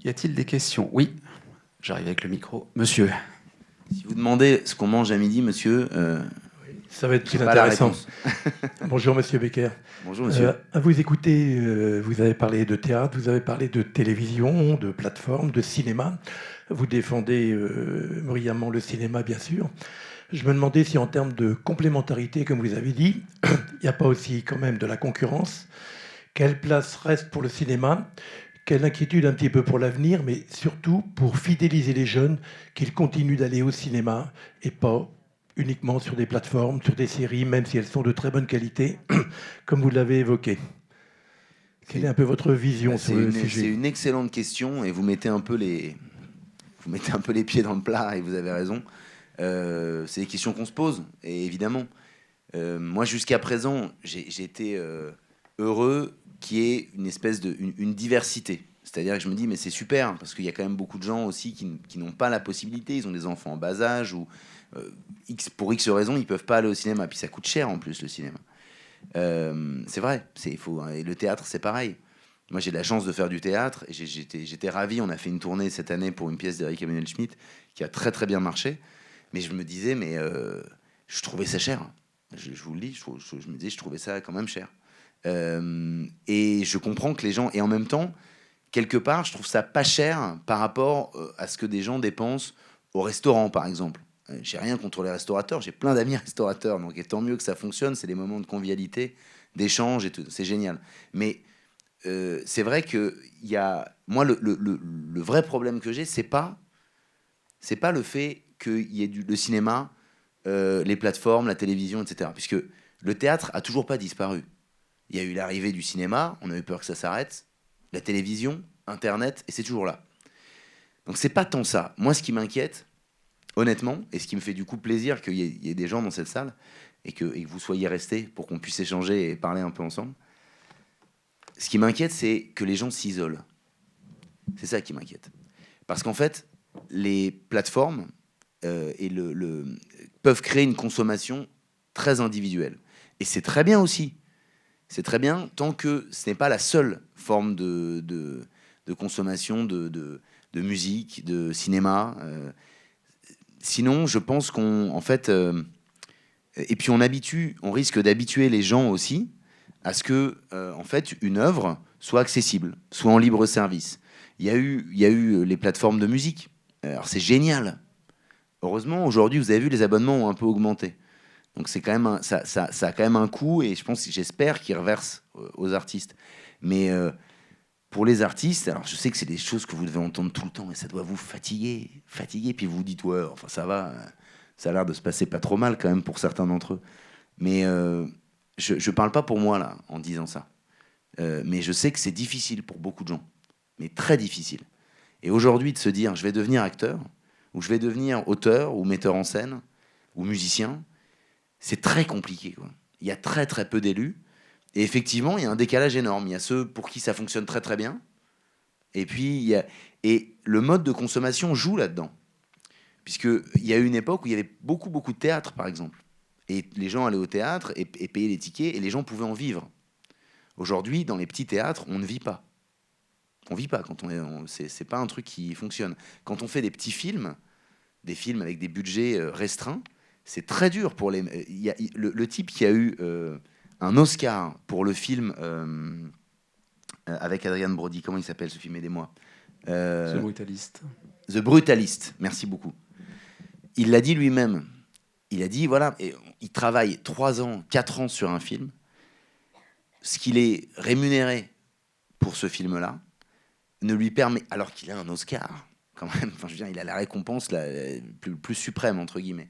[SPEAKER 2] Y a-t-il des questions? Oui, j'arrive avec le micro. Monsieur.
[SPEAKER 1] Si vous demandez ce qu'on mange à midi, monsieur...
[SPEAKER 3] ça va être plus intéressant. Bonjour, monsieur Becker.
[SPEAKER 1] Bonjour, monsieur.
[SPEAKER 3] À vous écouter, vous avez parlé de théâtre, vous avez parlé de télévision, de plateforme, de cinéma. Vous défendez brillamment le cinéma, bien sûr. Je me demandais si, en termes de complémentarité, comme vous avez dit, il n'y a pas aussi quand même de la concurrence. Quelle place reste pour le cinéma? Quelle inquiétude un petit peu pour l'avenir, mais surtout pour fidéliser les jeunes, qu'ils continuent d'aller au cinéma et pas uniquement sur des plateformes, sur des séries, même si elles sont de très bonne qualité, comme vous l'avez évoqué. Quelle est un peu votre vision sur le sujet?
[SPEAKER 1] C'est une excellente question et vous mettez un peu les pieds dans le plat et vous avez raison. C'est des questions qu'on se pose, et évidemment. Moi, jusqu'à présent, j'ai été heureux qu'il y ait une espèce une diversité. C'est-à-dire que je me dis, mais c'est super, parce qu'il y a quand même beaucoup de gens aussi qui n'ont pas la possibilité, ils ont des enfants en bas âge, ou pour X raisons, ils peuvent pas aller au cinéma. Puis ça coûte cher en plus, le cinéma. C'est vrai, et le théâtre, c'est pareil. Moi, j'ai de la chance de faire du théâtre, et j'étais ravi, on a fait une tournée cette année pour une pièce d'Eric Emmanuel Schmitt, qui a très très bien marché, mais je me disais, je trouvais ça cher. Je vous le dis, je me disais, je trouvais ça quand même cher. Et je comprends que les gens... Et en même temps, quelque part, je trouve ça pas cher par rapport à ce que des gens dépensent au restaurant, par exemple. J'ai rien contre les restaurateurs, j'ai plein d'amis restaurateurs, donc et tant mieux que ça fonctionne, c'est des moments de convivialité, d'échange, et tout, c'est génial. Mais c'est vrai que moi, le vrai problème que j'ai, c'est pas le fait qu'il y ait le cinéma, les plateformes, la télévision, etc. Puisque le théâtre a toujours pas disparu. Il y a eu l'arrivée du cinéma, on a eu peur que ça s'arrête, la télévision, Internet, et c'est toujours là. Donc c'est pas tant ça. Moi, ce qui m'inquiète, honnêtement, et ce qui me fait du coup plaisir qu'il y ait des gens dans cette salle, et que vous soyez restés pour qu'on puisse échanger et parler un peu ensemble, ce qui m'inquiète, c'est que les gens s'isolent. C'est ça qui m'inquiète. Parce qu'en fait, les plateformes peuvent créer une consommation très individuelle. Et c'est très bien aussi. C'est très bien tant que ce n'est pas la seule forme de consommation de musique, de cinéma. Sinon, je pense qu'on... En fait... et puis on risque d'habituer les gens aussi à ce que, en fait, une œuvre soit accessible, soit en libre service. Il y a eu les plateformes de musique. Alors c'est génial. Heureusement, aujourd'hui, vous avez vu, les abonnements ont un peu augmenté. Donc c'est quand même ça a quand même un coût, et j'espère qu'ils reversent aux artistes. Mais pour les artistes, alors je sais que c'est des choses que vous devez entendre tout le temps, et ça doit vous fatiguer. Puis vous vous dites, ouais, enfin ça va, ça a l'air de se passer pas trop mal quand même pour certains d'entre eux. Mais je parle pas pour moi là en disant ça. Mais je sais que c'est difficile pour beaucoup de gens, mais très difficile. Et aujourd'hui, de se dire, je vais devenir acteur, ou je vais devenir auteur, ou metteur en scène, ou musicien, c'est très compliqué, quoi. Il y a très très peu d'élus, et effectivement, il y a un décalage énorme. Il y a ceux pour qui ça fonctionne très très bien, et puis et le mode de consommation joue là-dedans, puisqu'il y a eu une époque où il y avait beaucoup beaucoup de théâtre, par exemple, et les gens allaient au théâtre et payaient les tickets, et les gens pouvaient en vivre. Aujourd'hui, dans les petits théâtres, on ne vit pas. On vit pas quand c'est pas un truc qui fonctionne. Quand on fait des petits films, des films avec des budgets restreints, c'est très dur pour les. Le type qui a eu un Oscar pour le film avec Adrien Brody, comment il s'appelle ce film, aidez-moi.
[SPEAKER 2] The Brutalist.
[SPEAKER 1] The Brutalist, merci beaucoup. Il l'a dit lui-même. Il a dit, voilà, il travaille 3 ans, 4 ans sur un film. Ce qu'il est rémunéré pour ce film-là ne lui permet, alors qu'il a un Oscar, quand même, enfin, je veux dire, il a la récompense la plus suprême, entre guillemets,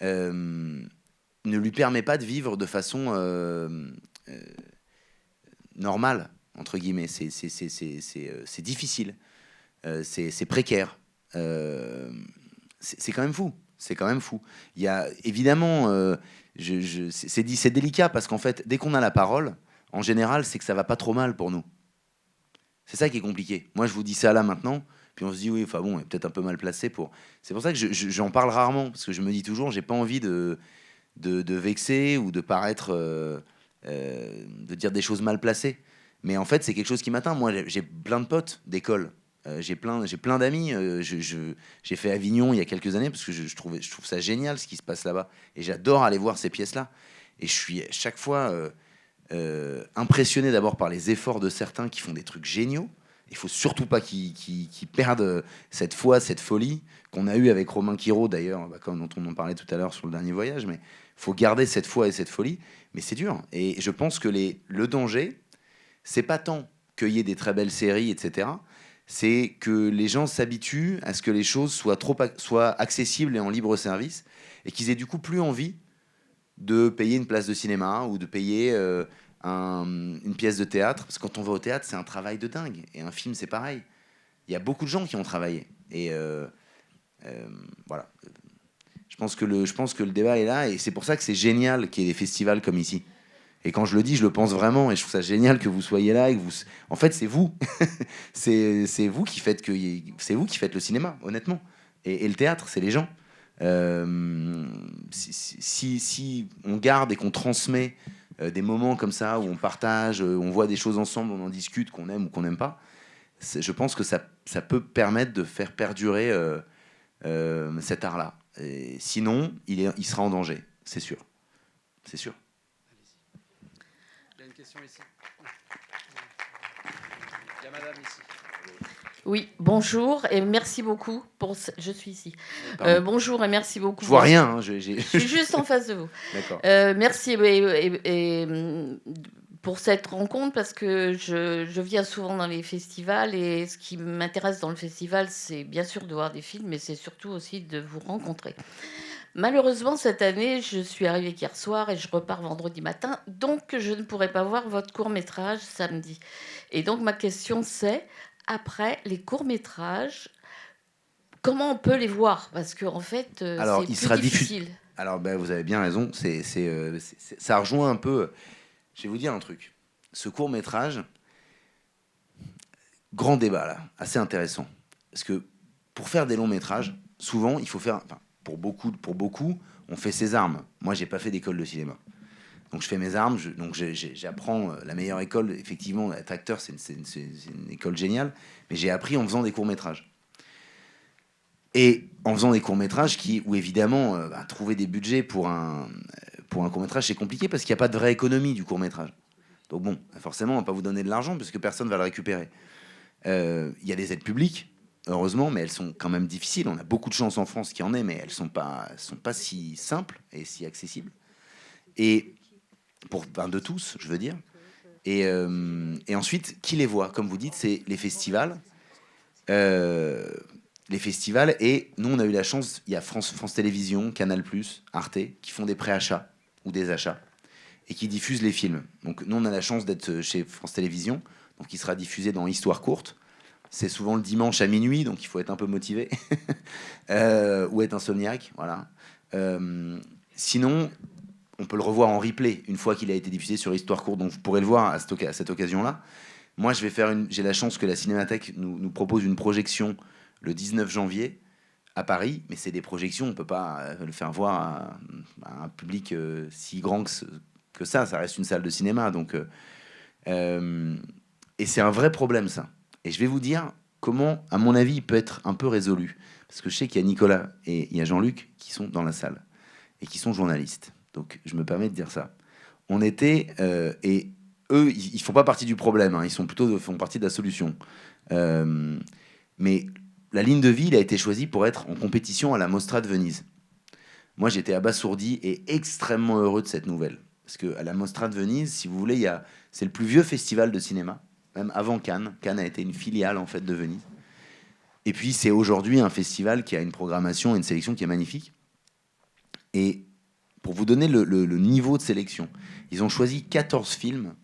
[SPEAKER 1] ne lui permet pas de vivre de façon normale, entre guillemets. C'est difficile, c'est précaire. C'est quand même fou. C'est quand même fou. Il y a évidemment, c'est délicat parce qu'en fait, dès qu'on a la parole, en général, c'est que ça va pas trop mal pour nous. C'est ça qui est compliqué. Moi, je vous dis ça là maintenant, puis on se dit oui, enfin bon, on est peut-être un peu mal placé pour. C'est pour ça que j'en parle rarement, parce que je me dis toujours, j'ai pas envie de vexer ou de paraître, de dire des choses mal placées. Mais en fait, c'est quelque chose qui m'atteint. Moi, j'ai plein de potes d'école. J'ai plein d'amis. J'ai fait Avignon il y a quelques années parce que je trouve ça génial ce qui se passe là-bas. Et j'adore aller voir ces pièces-là. Et je suis chaque fois impressionné d'abord par les efforts de certains qui font des trucs géniaux. Il faut surtout pas qu'ils perdent cette foi, cette folie qu'on a eue avec Romain Quiraud d'ailleurs, comme dont on en parlait tout à l'heure sur le dernier voyage. Mais il faut garder cette foi et cette folie. Mais c'est dur. Et je pense que le danger, c'est pas tant qu'il y ait des très belles séries, etc. C'est que les gens s'habituent à ce que les choses soient accessibles et en libre service, et qu'ils aient du coup plus envie de payer une place de cinéma ou de payer une pièce de théâtre. Parce que quand on va au théâtre, c'est un travail de dingue. Et un film, c'est pareil. Il y a beaucoup de gens qui ont travaillé. Et voilà. Je pense que le débat est là. Et c'est pour ça que c'est génial qu'il y ait des festivals comme ici. Et quand je le dis, je le pense vraiment. Et je trouve ça génial que vous soyez là. Et que vous... En fait, c'est vous. c'est vous qui faites c'est vous qui faites le cinéma, honnêtement. Et le théâtre, c'est les gens. Si on garde et qu'on transmet des moments comme ça, où on partage, on voit des choses ensemble, on en discute, qu'on aime ou qu'on n'aime pas, je pense que ça peut permettre de faire perdurer cet art-là. Et sinon, il sera en danger, c'est sûr. C'est sûr.
[SPEAKER 2] Il y a une question ici. Il y a madame ici.
[SPEAKER 4] Oui, bonjour et merci beaucoup pour... Je suis ici. Bonjour et merci beaucoup.
[SPEAKER 1] Je vois rien. Hein,
[SPEAKER 4] Je suis juste en face de vous.
[SPEAKER 1] D'accord.
[SPEAKER 4] Merci pour cette rencontre parce que je viens souvent dans les festivals et ce qui m'intéresse dans le festival, c'est bien sûr de voir des films, mais c'est surtout aussi de vous rencontrer. Malheureusement, cette année, je suis arrivée qu'hier soir et je repars vendredi matin, donc je ne pourrai pas voir votre court-métrage samedi. Et donc ma question c'est, après les courts-métrages, comment on peut les voir? Parce qu'en fait,
[SPEAKER 1] alors,
[SPEAKER 4] c'est
[SPEAKER 1] il
[SPEAKER 4] plus
[SPEAKER 1] sera
[SPEAKER 4] difficile.
[SPEAKER 1] Alors, vous avez bien raison. Ça rejoint un peu... Je vais vous dire un truc. Ce court-métrage, grand débat, là, assez intéressant. Parce que pour faire des longs-métrages, souvent, il faut faire... Enfin, pour beaucoup, on fait ses armes. Moi, j'ai pas fait d'école de cinéma. Donc, je fais mes armes. J'apprends la meilleure école. Effectivement, être acteur, c'est une école géniale. Mais j'ai appris en faisant des courts-métrages. Et en faisant des courts-métrages où évidemment, trouver des budgets pour un court-métrage, c'est compliqué parce qu'il n'y a pas de vraie économie du court-métrage. Donc bon, forcément, on ne va pas vous donner de l'argent parce que personne ne va le récupérer. Il y a des aides publiques, heureusement, mais elles sont quand même difficiles. On a beaucoup de chance en France qu'il y en ait, mais elles ne sont pas si simples et si accessibles. Et de tous, je veux dire. Et ensuite, qui les voit? Comme vous dites, c'est les festivals. Les festivals, et nous on a eu la chance, il y a France Télévisions, Canal+, Arte, qui font des préachats ou des achats et qui diffusent les films. Donc nous on a la chance d'être chez France Télévisions, donc il sera diffusé dans Histoire courte. C'est souvent le dimanche à minuit, donc il faut être un peu motivé ou être insomniaque, voilà. Sinon, on peut le revoir en replay une fois qu'il a été diffusé sur Histoire courte, donc vous pourrez le voir à cette occasion-là. Moi, j'ai la chance que la Cinémathèque nous propose une projection le 19 janvier à Paris, mais c'est des projections, on ne peut pas le faire voir à un public si grand que ça reste une salle de cinéma. Donc, et c'est un vrai problème, ça. Et je vais vous dire comment, à mon avis, il peut être un peu résolu. Parce que je sais qu'il y a Nicolas et il y a Jean-Luc qui sont dans la salle et qui sont journalistes. Donc, je me permets de dire ça. On était... et eux, ils ne font pas partie du problème, hein, font partie de la solution. Mais la ligne de vie, il a été choisi pour être en compétition à la Mostra de Venise. Moi, j'étais abasourdi et extrêmement heureux de cette nouvelle. Parce qu'à la Mostra de Venise, si vous voulez, c'est le plus vieux festival de cinéma, même avant Cannes. Cannes a été une filiale, en fait, de Venise. Et puis, c'est aujourd'hui un festival qui a une programmation et une sélection qui est magnifique. Et pour vous donner le niveau de sélection, ils ont choisi 14 films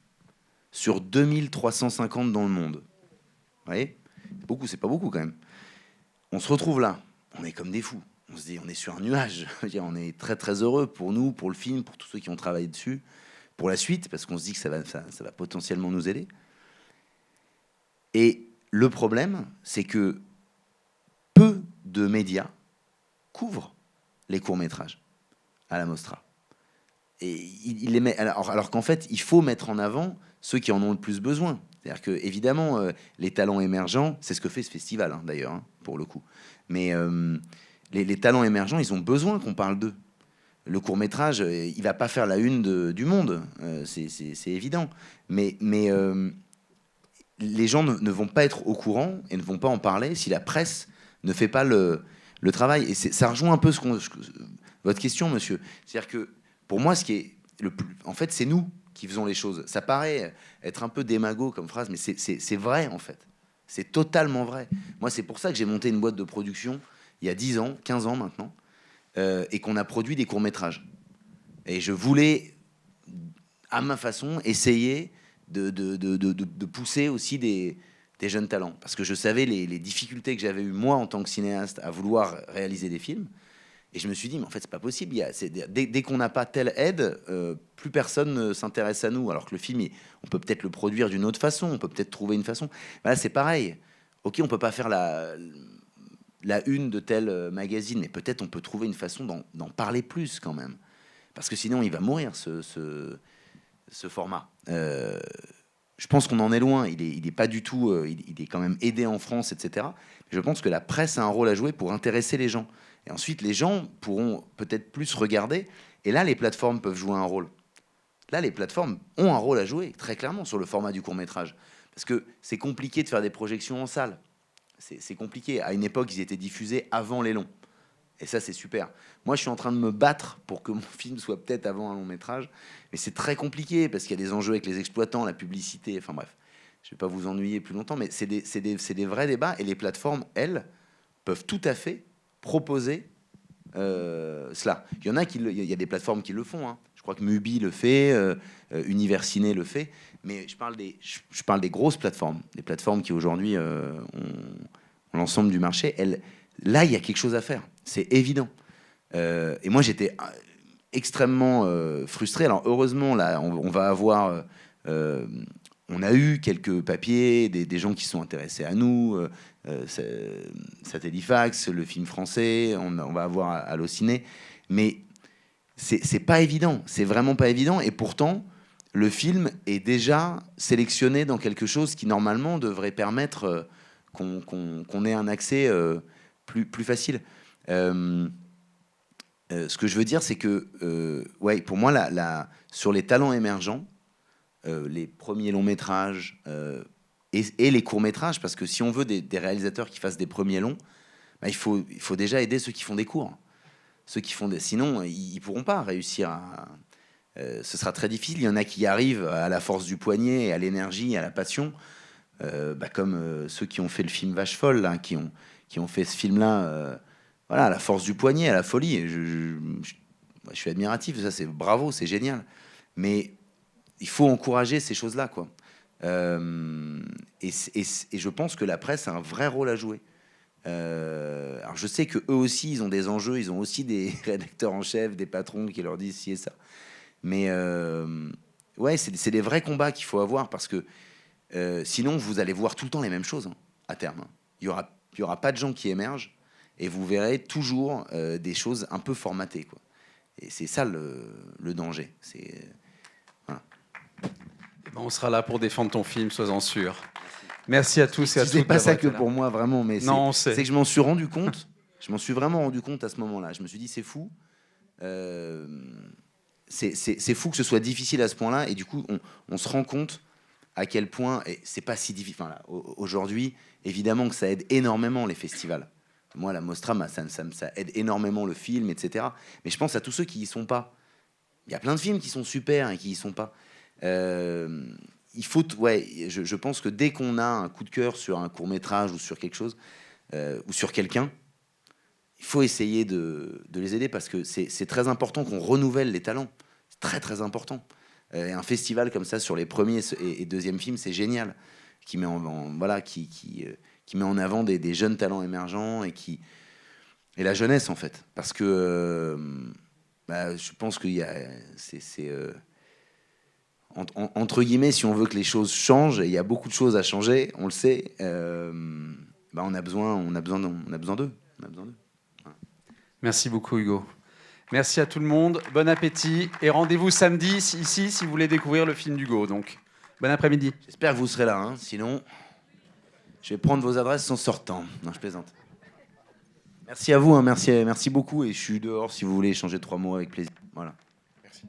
[SPEAKER 1] sur 2350 dans le monde. Vous voyez ? C'est pas beaucoup quand même. On se retrouve là, on est comme des fous. On se dit, on est sur un nuage. On est très très heureux pour nous, pour le film, pour tous ceux qui ont travaillé dessus, pour la suite, parce qu'on se dit que ça va potentiellement nous aider. Et le problème, c'est que peu de médias couvrent les courts-métrages à la Mostra. Et il les met, alors qu'en fait, il faut mettre en avant ceux qui en ont le plus besoin. C'est-à-dire que, évidemment, les talents émergents, c'est ce que fait ce festival, hein, d'ailleurs, hein, pour le coup. Mais les talents émergents, ils ont besoin qu'on parle d'eux. Le court-métrage, il va pas faire la une du Monde, c'est évident. Mais les gens ne vont pas être au courant et ne vont pas en parler si la presse ne fait pas le travail. Et ça rejoint un peu votre question, monsieur. C'est-à-dire que, pour moi, ce qui est le plus... En fait, c'est nous qui faisons les choses. Ça paraît être un peu démago comme phrase, mais c'est vrai, en fait. C'est totalement vrai. Moi, c'est pour ça que j'ai monté une boîte de production il y a 10 ans, 15 ans maintenant, et qu'on a produit des courts-métrages. Et je voulais, à ma façon, essayer de pousser aussi des jeunes talents. Parce que je savais les difficultés que j'avais eues, moi, en tant que cinéaste, à vouloir réaliser des films. Et je me suis dit, mais en fait, c'est pas possible. Dès qu'on n'a pas telle aide, plus personne ne s'intéresse à nous. Alors que le film, on peut peut-être le produire d'une autre façon, on peut peut-être trouver une façon. Là, c'est pareil. Ok, on peut pas faire la une de tel magazine, mais peut-être on peut trouver une façon d'en parler plus quand même. Parce que sinon, il va mourir, ce format. Je pense qu'on en est loin. Il est pas du tout... il est quand même aidé en France, etc. Mais je pense que la presse a un rôle à jouer pour intéresser les gens. Et ensuite, les gens pourront peut-être plus regarder. Et là, les plateformes peuvent jouer un rôle. Là, les plateformes ont un rôle à jouer, très clairement, sur le format du court-métrage. Parce que c'est compliqué de faire des projections en salle. C'est compliqué. À une époque, ils étaient diffusés avant les longs. Et ça, c'est super. Moi, je suis en train de me battre pour que mon film soit peut-être avant un long-métrage. Mais c'est très compliqué, parce qu'il y a des enjeux avec les exploitants, la publicité. Enfin bref, je ne vais pas vous ennuyer plus longtemps, mais c'est des vrais débats. Et les plateformes, elles, peuvent tout à fait proposer cela. Il y a des plateformes qui le font. Hein. Je crois que Mubi le fait, Universiné le fait. Mais je parle des grosses plateformes, des plateformes qui aujourd'hui ont l'ensemble du marché. Là, il y a quelque chose à faire. C'est évident. Et moi, j'étais extrêmement frustré. Alors, heureusement, là, on va avoir... on a eu quelques papiers, des gens qui sont intéressés à nous, Satellifax, le film français, on va avoir Allociné. Mais c'est pas évident. C'est vraiment pas évident. Et pourtant, le film est déjà sélectionné dans quelque chose qui, normalement, devrait permettre qu'on ait un accès plus facile. Ce que je veux dire, c'est que, ouais, pour moi, sur les talents émergents, les premiers longs métrages et les courts métrages, parce que si on veut des réalisateurs qui fassent des premiers longs, bah, il faut déjà aider ceux qui font des courts. Sinon, ils pourront pas réussir. Ce sera très difficile. Il y en a qui y arrivent à la force du poignet, à l'énergie, à la passion, comme ceux qui ont fait le film Vache Folle, là, qui ont fait ce film-là. Voilà, à la force du poignet, à la folie. Et je suis admiratif, ça c'est bravo, c'est génial. Mais il faut encourager ces choses-là, quoi. Et je pense que la presse a un vrai rôle à jouer. Alors je sais que eux aussi, ils ont des enjeux, ils ont aussi des rédacteurs en chef, des patrons qui leur disent ci et ça. Mais ouais, c'est des vrais combats qu'il faut avoir parce que sinon, vous allez voir tout le temps les mêmes choses, hein, à terme. Hein. Il y aura pas de gens qui émergent. Et vous verrez toujours des choses un peu formatées, quoi. Et c'est ça le danger. Voilà.
[SPEAKER 2] On sera là pour défendre ton film, sois-en sûr. Merci à tous et à toutes.
[SPEAKER 1] C'est pas ça que pour moi, vraiment, mais c'est que je m'en suis rendu compte. Je m'en suis vraiment rendu compte à ce moment-là. Je me suis dit, c'est fou. C'est fou que ce soit difficile à ce point-là. Et du coup, on se rend compte à quel point... Et c'est pas si difficile. Enfin, aujourd'hui, évidemment que ça aide énormément les festivals. Moi, la Mostra, ça aide énormément le film, etc. Mais je pense à tous ceux qui y sont pas. Il y a plein de films qui sont super et qui y sont pas. Il faut, je pense que dès qu'on a un coup de cœur sur un court-métrage ou sur quelque chose, ou sur quelqu'un, il faut essayer de les aider parce que c'est très important qu'on renouvelle les talents. C'est très, très important. Un festival comme ça sur les premiers et deuxièmes films, c'est génial. Qui met qui met en avant des jeunes talents émergents et la jeunesse, en fait. Parce que je pense qu'il y a... entre guillemets, si on veut que les choses changent, et il y a beaucoup de choses à changer, on le sait, on a besoin d'eux. Voilà.
[SPEAKER 2] Merci beaucoup, Hugo. Merci à tout le monde. Bon appétit. Et rendez-vous samedi ici si vous voulez découvrir le film d'Hugo. Donc, bon après-midi.
[SPEAKER 1] J'espère que vous serez là. Hein. Sinon... Je vais prendre vos adresses en sortant. Non, je plaisante. Merci à vous, hein, merci beaucoup. Et je suis dehors si vous voulez échanger 3 mots avec plaisir. Voilà.
[SPEAKER 3] Merci.